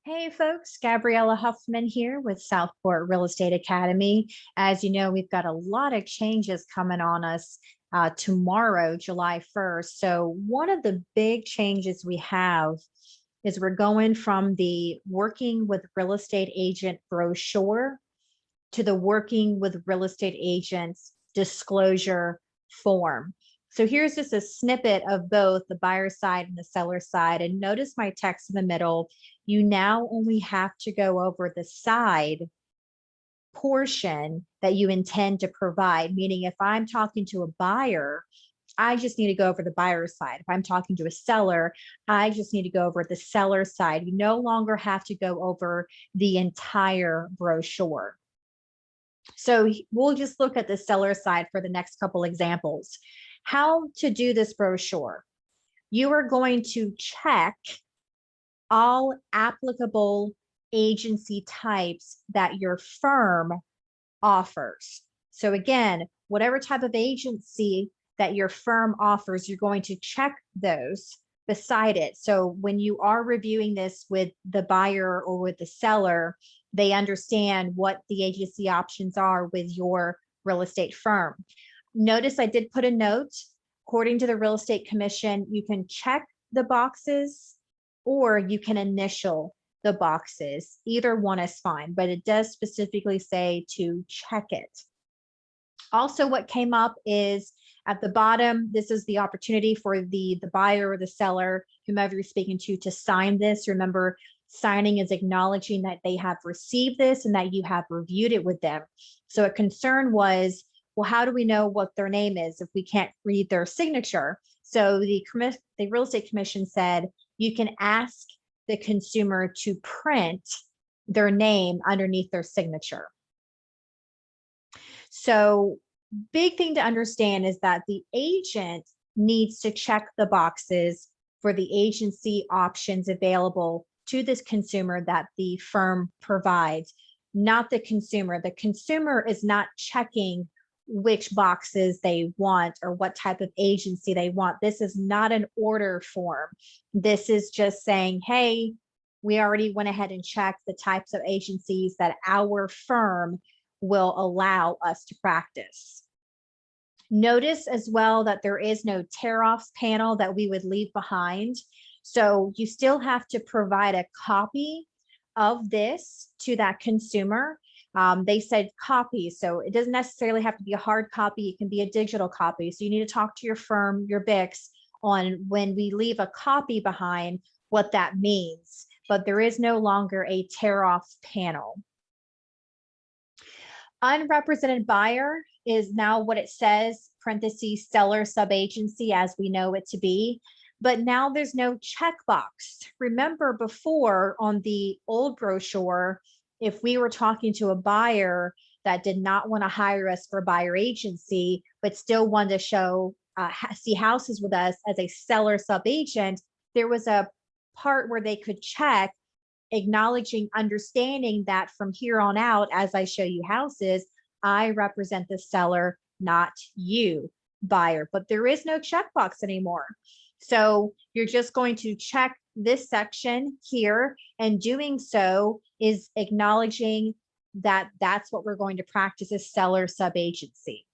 Hey folks, Gabriella Huffman here with Southport Real Estate Academy. As you know, we've got a lot of changes coming on us tomorrow, July 1st. So one of the big changes we have is we're going from the working with real estate agent brochure to the working with real estate agents disclosure form. So here's just a snippet of both the buyer side and the seller side. And notice my text in the middle. You now only have to go over the side portion that you intend to provide, meaning if I'm talking to a buyer, I just need to go over the buyer side. If I'm talking to a seller, I just need to go over the seller side. You no longer have to go over the entire brochure. So we'll just look at the seller side for the next couple examples. How to do this brochure. You are going to check all applicable agency types that your firm offers. So again, whatever type of agency that your firm offers, you're going to check those beside it. So when you are reviewing this with the buyer or with the seller, they understand what the agency options are with your real estate firm. Notice I did put a note. According to the Real Estate Commission, you can check the boxes or you can initial the boxes. Either one is fine, but it does specifically say to check it. Also, what came up is at the bottom, this is the opportunity for the buyer or the seller, whomever you're speaking to sign this. Remember, signing is acknowledging that they have received this and that you have reviewed it with them. So a concern was, well, how do we know what their name is if we can't read their signature? So the Real Estate Commission said you can ask the consumer to print their name underneath their signature. So big thing to understand is that the agent needs to check the boxes for the agency options available to this consumer that the firm provides, not the consumer. The consumer is not checking which boxes they want or what type of agency they want. This is not an order form. This is just saying, hey, we already went ahead and checked the types of agencies that our firm will allow us to practice. Notice as well that there is no tear-offs panel that we would leave behind. So you still have to provide a copy of this to that consumer. They said copy, so it doesn't necessarily have to be a hard copy. It can be a digital copy. So you need to talk to your firm, your BICS, on when we leave a copy behind, what that means. But there is no longer a tear-off panel. Unrepresented buyer is now what it says, parentheses, seller subagency as we know it to be. But now there's no checkbox. Remember before on the old brochure, if we were talking to a buyer that did not want to hire us for buyer agency, but still wanted to see houses with us as a seller subagent, there was a part where they could check, acknowledging, understanding that from here on out, as I show you houses, I represent the seller, not you, buyer. But there is no checkbox anymore. So you're just going to check this section here, and doing so is acknowledging that that's what we're going to practice as seller subagency.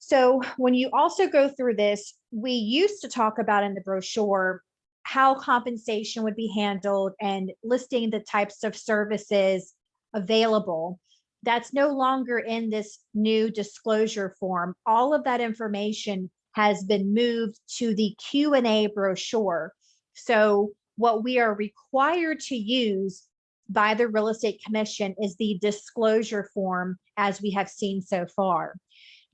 So when you also go through this, we used to talk about in the brochure how compensation would be handled and listing the types of services available. That's no longer in this new disclosure form. All of that information has been moved to the Q&A brochure. So what we are required to use by the Real Estate Commission is the disclosure form, as we have seen so far.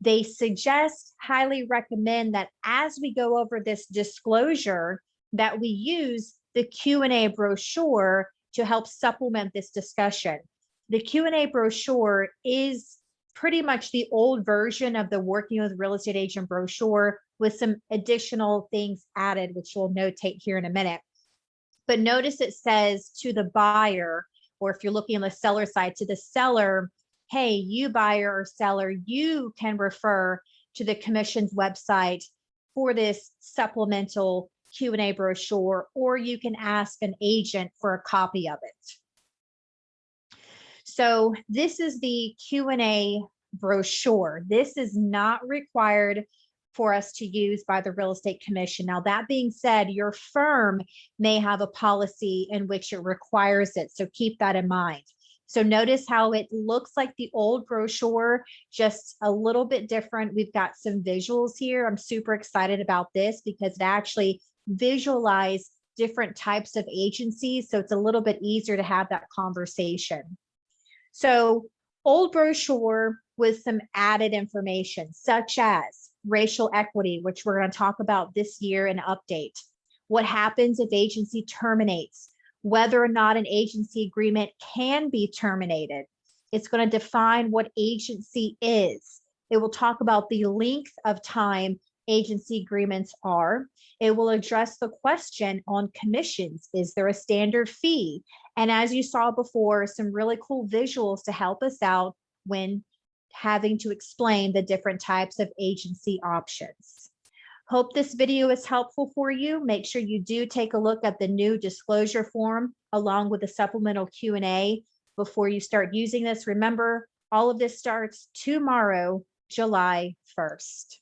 They suggest, highly recommend that as we go over this disclosure, that we use the Q&A brochure to help supplement this discussion. The Q&A brochure is pretty much the old version of the Working with Real Estate Agent brochure with some additional things added, which we'll notate here in a minute. But notice it says to the buyer, or if you're looking on the seller side, to the seller, hey, you buyer or seller, you can refer to the commission's website for this supplemental Q&A brochure, or you can ask an agent for a copy of it. So this is the Q&A brochure. This is not required for us to use by the Real Estate Commission. Now, that being said, your firm may have a policy in which it requires it, so keep that in mind. So notice how it looks like the old brochure, just a little bit different. We've got some visuals here. I'm super excited about this because it actually visualizes different types of agencies, so it's a little bit easier to have that conversation. So old brochure with some added information, such as racial equity, which we're going to talk about this year in update. What happens if agency terminates? Whether or not an agency agreement can be terminated. It's going to define what agency is. It will talk about the length of time agency agreements are. It will address the question on commissions. Is there a standard fee? And as you saw before, some really cool visuals to help us out when having to explain the different types of agency options. Hope this video is helpful for you. Make sure you do take a look at the new disclosure form along with the supplemental Q&A before you start using this. Remember, all of this starts tomorrow, July 1st.